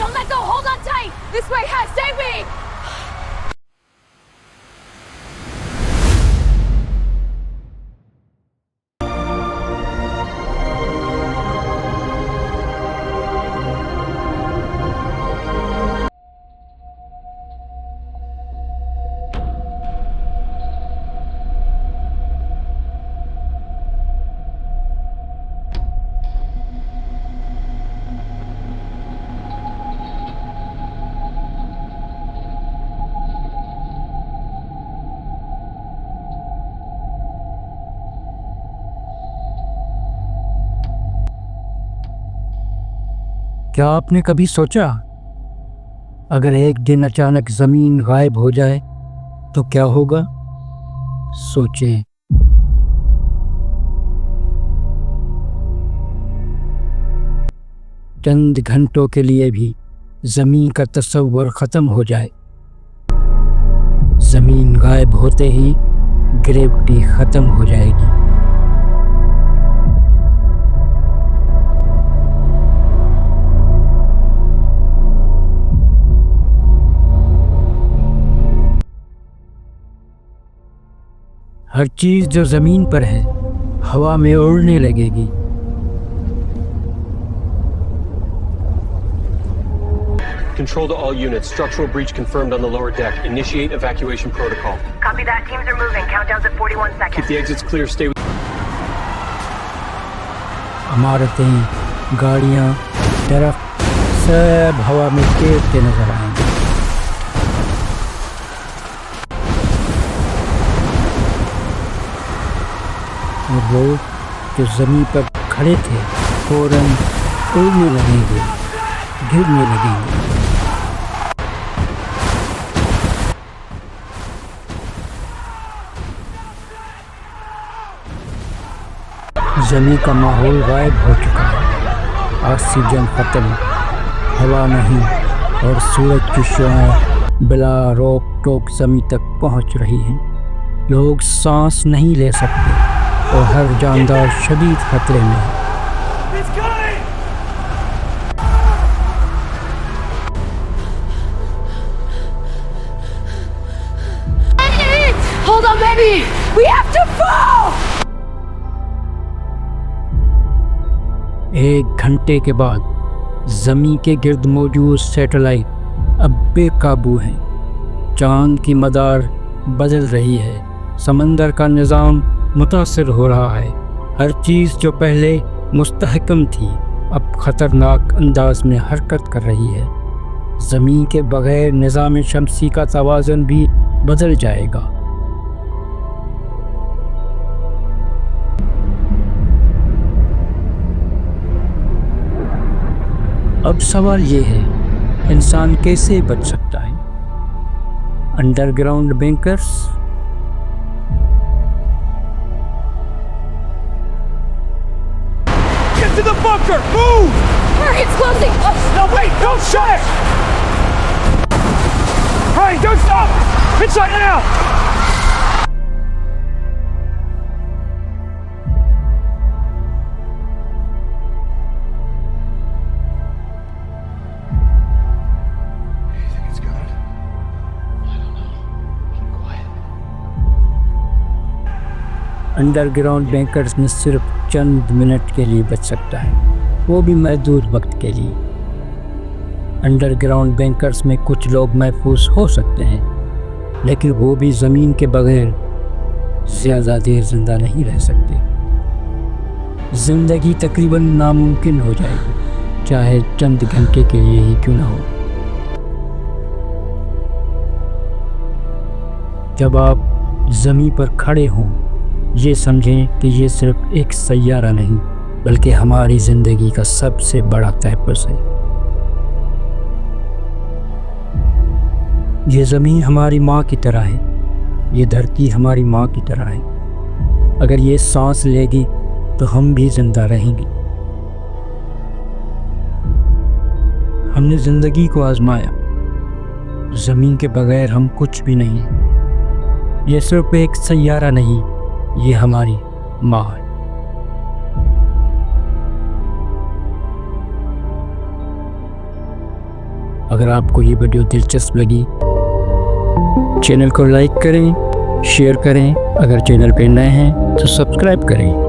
Don't let go. Hold on tight. This way. Stay with me. क्या आपने कभी सोचा अगर एक दिन अचानक जमीन गायब हो जाए तो क्या होगा? सोचें। चंद घंटों के लिए भी जमीन का तस्वर खत्म हो जाए, जमीन गायब होते ही ग्रेविटी खत्म हो जाएगी। हर चीज जो जमीन पर है हवा में उड़ने लगेगी। Control to all units. Structural breach confirmed on the lower deck. Initiate evacuation protocol. Copy that. Teams are moving. Countdown's at 41 seconds. Keep the exits clear. Stay with... इमारतें, गाड़ियाँ, दरख्त सब हवा में तैरते नजर आएंगे। और लोग जो ज़मीन पर खड़े थे फौरन उड़ने लगेंगे, गिरने लगेंगे। ज़मीन का माहौल गायब हो चुका है, ऑक्सीजन ख़त्म, हवा नहीं, और सूरज की शुआएं बिला रोक टोक ज़मीन तक पहुंच रही हैं। लोग सांस नहीं ले सकते और हर जानदार शदीद खतरे में है। Hold on, baby. We have to fall. एक घंटे के बाद जमीन के गिर्द मौजूद सैटेलाइट अब बेकाबू हैं। चांद की मदार बदल रही है, समंदर का निज़ाम मुतासिर हो रहा है। हर चीज़ जो पहले मुस्तहकम थी अब ख़तरनाक अंदाज में हरकत कर रही है। ज़मीन के बग़ैर निज़ाम शमसी का तवाज़ुन भी बदल जाएगा। अब सवाल ये है, इंसान कैसे बच सकता है? Underground bankers, to the bunker! Move! It's closing. No, wait! Don't shut it! Hey, don't stop! Inside now! You think it's gone? I don't know. Keep quiet. Underground bankers में सिर्फ चंद मिनट के लिए बच सकता है, वो भी महदूद वक्त के लिए। अंडरग्राउंड बैंकर्स में कुछ लोग महफूज हो सकते हैं, लेकिन वो भी ज़मीन के बगैर ज़्यादा देर ज़िंदा नहीं रह सकते। ज़िंदगी तकरीबन नामुमकिन हो जाएगी, चाहे चंद घंटे के लिए ही क्यों ना हो। जब आप ज़मीन पर खड़े हों, ये समझें कि ये सिर्फ एक सैयारा नहीं बल्कि हमारी ज़िंदगी का सबसे बड़ा तहफ़्फ़ुज़ है। ये ज़मीन हमारी माँ की तरह है, ये धरती हमारी माँ की तरह है। अगर ये सांस लेगी तो हम भी ज़िंदा रहेंगे। हमने ज़िंदगी को आज़माया, ज़मीन के बगैर हम कुछ भी नहीं हैं। ये सिर्फ एक सैयारा नहीं, ये हमारी माँ है। अगर आपको ये वीडियो दिलचस्प लगी चैनल को लाइक करें, शेयर करें, अगर चैनल पे नए हैं तो सब्सक्राइब करें।